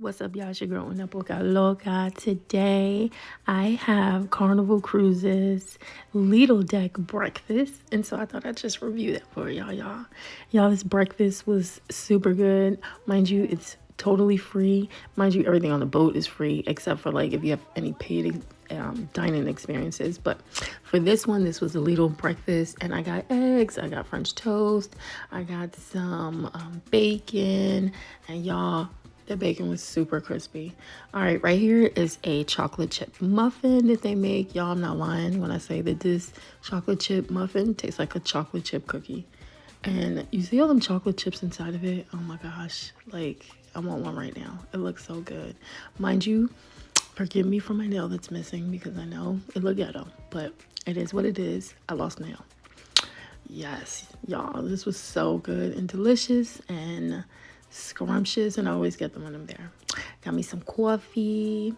What's up, y'all? It's your girl, Una Boca Loca. Today, I have Carnival Cruises Lido Deck breakfast. And so I thought I'd just review that for y'all. Y'all, this breakfast was super good. Mind you, it's totally free. Mind you, everything on the boat is free, except for like if you have any paid dining experiences. But for this one, this was a Lido breakfast. And I got eggs, I got French toast, I got some bacon. And y'all, the bacon was super crispy. All right, right here is a chocolate chip muffin that they make. Y'all, I'm not lying when I say that this chocolate chip muffin tastes like a chocolate chip cookie. And you see all them chocolate chips inside of it? Oh my gosh. Like, I want one right now. It looks so good. Mind you, forgive me for my nail that's missing because I know it look ghetto, but it is what it is. I lost nail. Yes, y'all, this was so good and delicious and scrumptious, and I always get them when I'm there. Got me some coffee.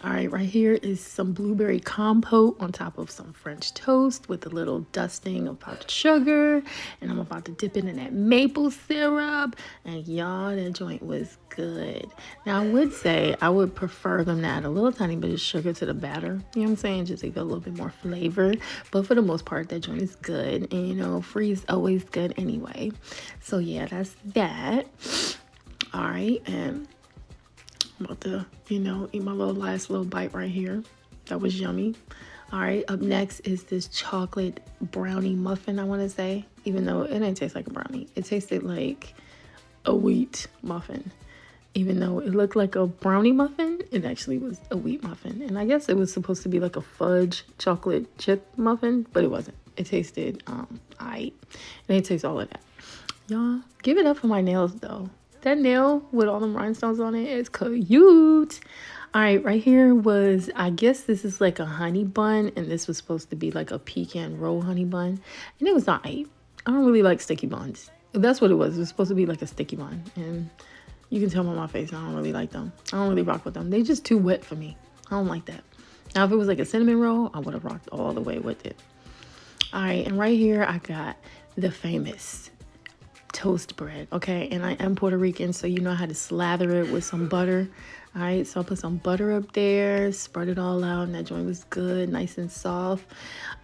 All right, right here is some blueberry compote on top of some French toast with a little dusting of powdered sugar, and I'm about to dip it in that maple syrup. And y'all, that joint was good. Now, I would say I would prefer them to add a little tiny bit of sugar to the batter. You know what I'm saying? Just to give it a little bit more flavor. But for the most part, that joint is good. And you know, free is always good anyway. So yeah, that's that. All right, and I'm about to, eat my last little bite right here. That was yummy. All right, up next is this chocolate brownie muffin, I want to say. Even though it didn't taste like a brownie. It tasted like a wheat muffin. Even though it looked like a brownie muffin, it actually was a wheat muffin. And I guess it was supposed to be like a fudge chocolate chip muffin, but it wasn't. It tasted, aight. And it tastes all of that. Y'all, give it up for my nails, though. That nail with all them rhinestones on it is cute. All right, right here was, I guess this is like a honey bun, and this was supposed to be like a pecan roll honey bun, and it was not I don't really like sticky buns. That's what it was. It was supposed to be like a sticky bun, and you can tell by my face I don't really like them. I don't really rock with them. They just too wet for me. I don't like that. Now, if it was like a cinnamon roll, I would have rocked all the way with it. All right, and right here I got the famous toast bread, okay? And I am Puerto Rican, so you know how to slather it with some butter. All right, so I put some butter up there, spread it all out, and that joint was good, nice and soft.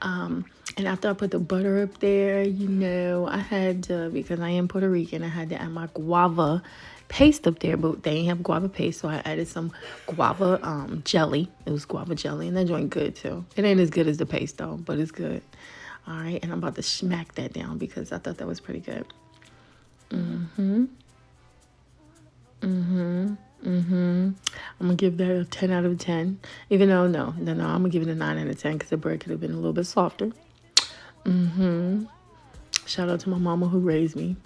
And after I put the butter up there, I had to, because I am Puerto Rican, I had to add my guava paste up there, but they ain't have guava paste, so I added some guava jelly. It was guava jelly, and that joint good too. It ain't as good as the paste though, but it's good. All right, and I'm about to smack that down because I thought that was pretty good. I'm gonna give that a 10 out of 10. Even though, no, I'm gonna give it a 9 out of 10 because the bread could have been a little bit softer. Shout out to my mama who raised me.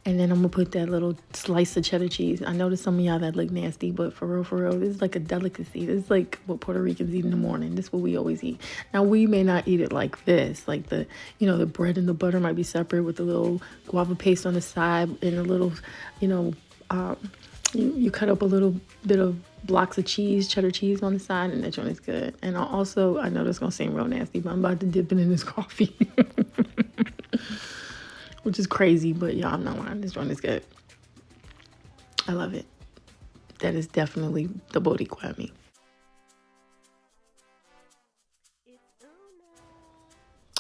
And then I'm gonna put that little slice of cheddar cheese. I noticed some of y'all that look nasty, but for real, this is like a delicacy. This is like what Puerto Ricans eat in the morning. This is what we always eat. Now, we may not eat it like this. Like the bread and the butter might be separate with the little guava paste on the side and a little, you cut up a little bit of blocks of cheese, cheddar cheese on the side, and that joint is good. And I know this gonna seem real nasty, but I'm about to dip it in this coffee. Which is crazy, but y'all, I'm not lying. This one is good. I love it. That is definitely the Boricua me.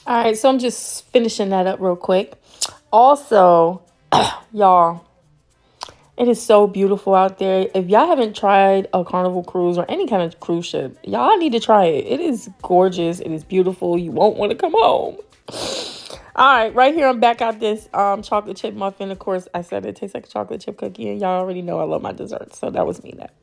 All right, so I'm just finishing that up real quick. Also, y'all, it is so beautiful out there. If y'all haven't tried a Carnival cruise or any kind of cruise ship, y'all need to try it. It is gorgeous. It is beautiful. You won't want to come home. All right, right here I'm back out this chocolate chip muffin. Of course, I said it tastes like a chocolate chip cookie, and y'all already know I love my desserts, so that was me that.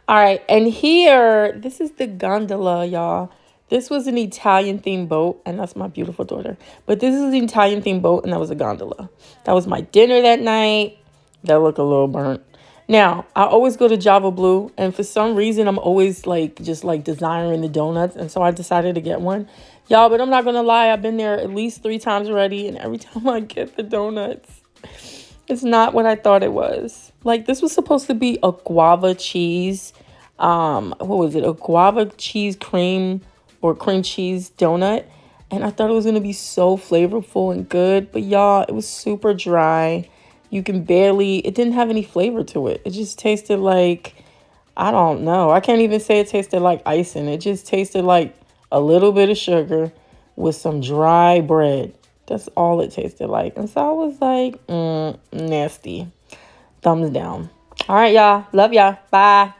All right, and here, this is the gondola, y'all. This was an Italian themed boat, and that's my beautiful daughter. But this is an Italian themed boat, and that was a gondola. That was my dinner that night. That looked a little burnt. Now, I always go to Java Blue, and for some reason, I'm always just desiring the donuts, and so I decided to get one. Y'all, but I'm not going to lie, I've been there at least 3 times already, and every time I get the donuts, it's not what I thought it was. Like, this was supposed to be a guava cheese, what was it? A guava cheese cream or cream cheese donut, and I thought it was going to be so flavorful and good, but y'all, it was super dry. You can barely, it didn't have any flavor to it. It just tasted like, I don't know. I can't even say it tasted like icing. It just tasted like a little bit of sugar with some dry bread. That's all it tasted like. And so I was like, nasty. Thumbs down. All right, y'all. Love y'all. Bye.